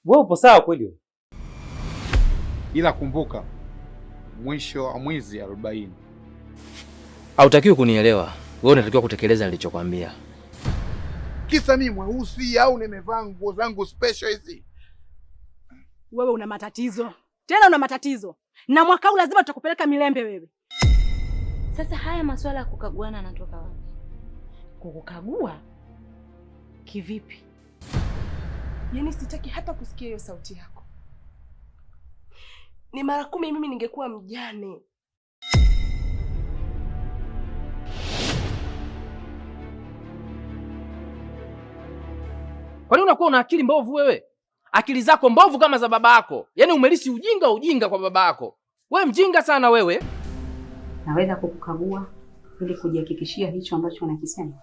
Wewe upo sawa kweli wewe? Ila kumbuka mwisho wa mwezi 40. Hautakiwi kunielewa. Wewe unatakiwa kutekeleza nilichokwambia. Kisa mimi mweusi au nimevaa nguo zangu special hizi? Wewe una matatizo. Tena una matatizo. Na mwaka huu lazima tutakupeleka Milembe wewe. Sasa haya masuala ya kukaguana yanatoka wapi? Kukukagua? Kivipi? Yaani sitaki hata kusikia hiyo sauti yako. Ni mara 10 mimi ningekuwa mjane. Kwa nini unakuwa una akili mbovu wewe? Akili zako mbovu kama za baba yako. Yaani umelisi ujinga kwa baba yako. Wewe mjinga sana wewe. Naweza kukukagua ili kujihakikishia hicho ambacho unakisema.